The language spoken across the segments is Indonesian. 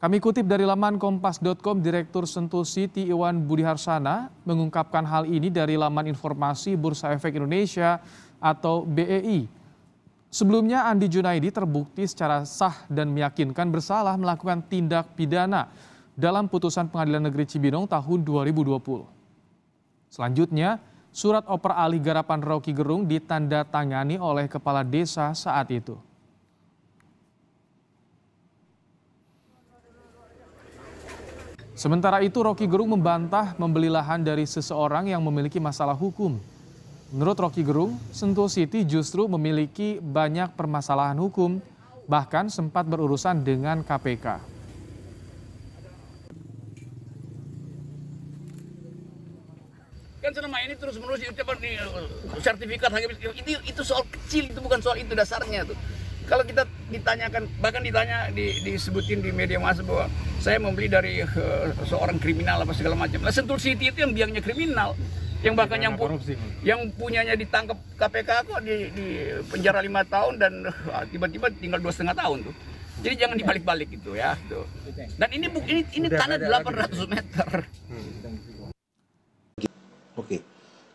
Kami kutip dari laman kompas.com, Direktur Sentul City Iwan Budiharsana mengungkapkan hal ini dari laman informasi Bursa Efek Indonesia atau BEI. Sebelumnya Andi Junaidi terbukti secara sah dan meyakinkan bersalah melakukan tindak pidana dalam putusan Pengadilan Negeri Cibinong tahun 2020. Selanjutnya, surat oper alih garapan Roky Gerung ditandatangani oleh kepala desa saat itu. Sementara itu, Roky Gerung membantah membeli lahan dari seseorang yang memiliki masalah hukum. Menurut Roky Gerung, Sentul City justru memiliki banyak permasalahan hukum, bahkan sempat berurusan dengan KPK. Kan selama ini terus-menerus sertifikat itu soal kecil, itu bukan soal itu dasarnya tuh. Kalau kita ditanyakan, bahkan disebutin di media massa bahwa saya membeli dari seorang kriminal apa segala macam. Nah, Sentul City itu yang biangnya kriminal, yang bahkan yang punyanya ditangkap KPK kok di penjara 5 tahun dan tiba-tiba tinggal 2,5 tahun tuh. Jadi jangan dibalik-balik gitu ya. Tuh. Dan ini tanah 800 meter. Oke.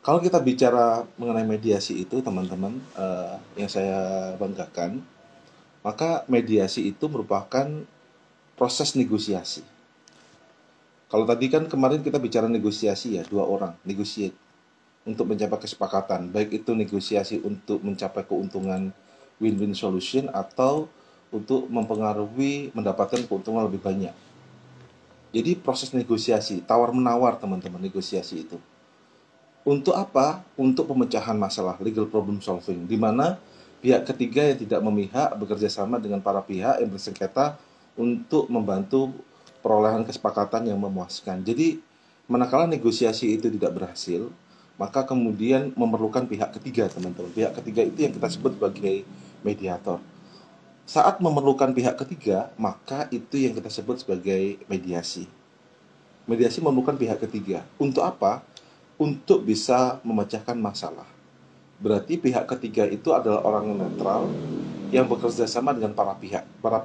Kalau kita bicara mengenai mediasi itu, teman-teman, yang saya banggakan, maka mediasi itu merupakan proses negosiasi. Kalau tadi kan kemarin kita bicara negosiasi ya, 2 orang negotiate untuk mencapai kesepakatan, baik itu negosiasi untuk mencapai keuntungan win-win solution atau untuk mempengaruhi mendapatkan keuntungan lebih banyak. Jadi proses negosiasi, tawar-menawar teman-teman, negosiasi itu. Untuk apa? Untuk pemecahan masalah, legal problem solving, di mana pihak ketiga yang tidak memihak bekerja sama dengan para pihak yang bersengketa untuk membantu perolehan kesepakatan yang memuaskan. Jadi, manakala negosiasi itu tidak berhasil, maka kemudian memerlukan pihak ketiga, teman-teman. Pihak ketiga itu yang kita sebut sebagai mediator. Saat memerlukan pihak ketiga, maka itu yang kita sebut sebagai mediasi. Mediasi memerlukan pihak ketiga. Untuk apa? Untuk bisa memecahkan masalah. Berarti pihak ketiga itu adalah orang yang netral yang bekerja sama dengan para pihak. Para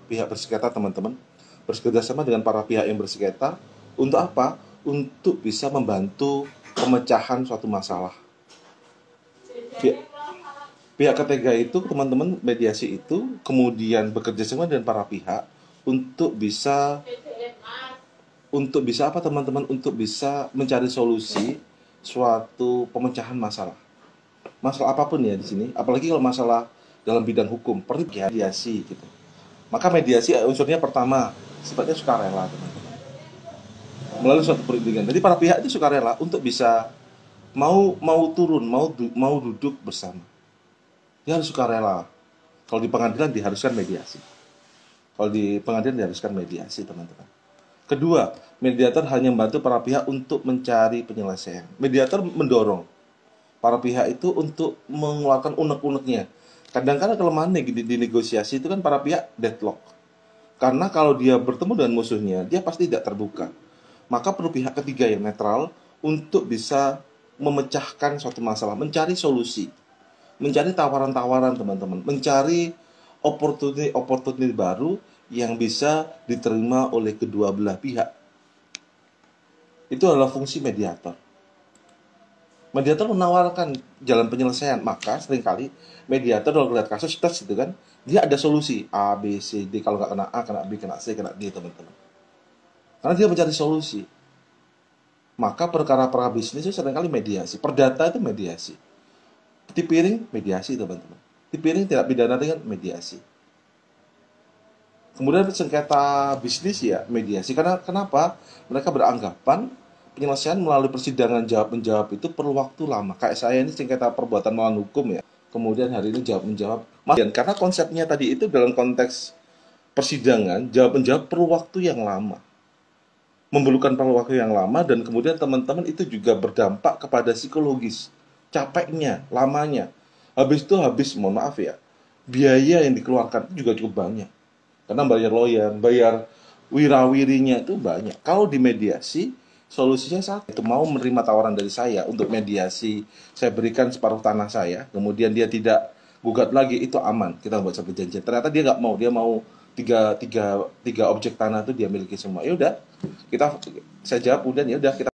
pihak bersengketa, teman-teman. Bekerja sama dengan para pihak yang bersengketa. Untuk apa? Untuk bisa membantu pemecahan suatu masalah. Pihak ketiga itu, teman-teman, mediasi itu kemudian bekerja sama dengan para pihak untuk bisa apa, teman-teman? Untuk bisa mencari solusi suatu pemecahan masalah. Masalah apapun ya di sini, apalagi kalau masalah dalam bidang hukum, perlu mediasi gitu. Maka mediasi unsurnya pertama, sifatnya sukarela, teman-teman. Melalui suatu perundingan. Jadi para pihak itu sukarela untuk bisa mau turun, mau duduk bersama. Dia harus sukarela. Kalau di pengadilan diharuskan mediasi. Teman-teman. Kedua, mediator hanya membantu para pihak untuk mencari penyelesaian. Mediator mendorong para pihak itu untuk mengeluarkan unek-uneknya. Kadang-kadang kelemahan di negosiasi itu kan para pihak deadlock. Karena kalau dia bertemu dengan musuhnya, dia pasti tidak terbuka. Maka perlu pihak ketiga yang netral untuk bisa memecahkan suatu masalah, mencari solusi, mencari tawaran-tawaran, teman-teman, mencari opportunity baru yang bisa diterima oleh kedua belah pihak. Itu adalah fungsi mediator. Mediator menawarkan jalan penyelesaian, maka seringkali mediator kalau lihat kasus tes itu kan, dia ada solusi A, B, C, D. Kalau nggak kena A, kena B, kena C, kena D, teman-teman. Karena dia mencari solusi. Maka perkara-perkara bisnis itu seringkali mediasi. Perdata itu mediasi. Peti piring, mediasi, teman-teman. Peti piring tidak pidana dengan mediasi. Kemudian sengketa bisnis ya mediasi. Karena kenapa? Mereka beranggapan penyelesaian melalui persidangan jawab-menjawab itu perlu waktu lama. Kayak saya ini sengketa perbuatan melawan hukum ya. Kemudian hari ini jawab-menjawab. Karena konsepnya tadi itu dalam konteks persidangan, jawab-menjawab perlu waktu yang lama. Memerlukan perlu waktu yang lama dan kemudian teman-teman itu juga berdampak kepada psikologis. Capeknya, lamanya. Habis itu mohon maaf ya, biaya yang dikeluarkan itu juga cukup banyak. Karena bayar lawyer, bayar wirawirinya itu banyak. Kalau di mediasi, solusinya saat itu mau menerima tawaran dari saya untuk mediasi, saya berikan separuh tanah saya, kemudian dia tidak gugat lagi, itu aman, kita buat satu perjanjian. Ternyata dia nggak mau, dia mau tiga objek tanah itu dia miliki semua. Ya udah, saya jawab, kemudian ya udah kita